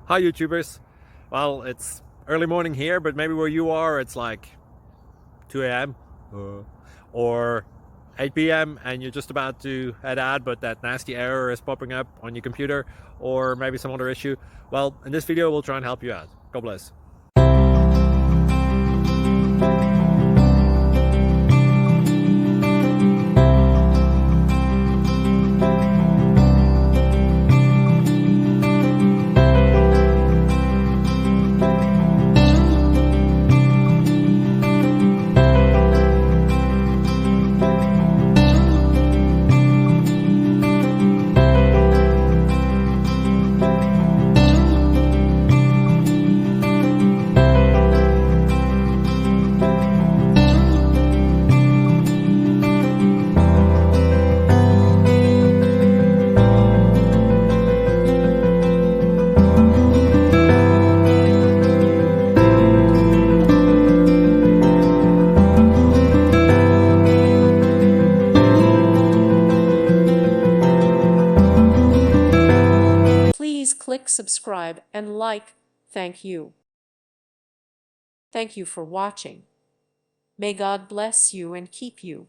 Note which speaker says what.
Speaker 1: Hi YouTubers. Well, it's early morning here, but maybe where you are it's like 2 a.m. or 8 p.m. and you're just about to head out, but that nasty error is popping up on your computer, or maybe some other issue. Well, in this video we'll try and help you out. God bless.
Speaker 2: Please click subscribe and like. Thank you. Thank you for watching. May God bless you and keep you.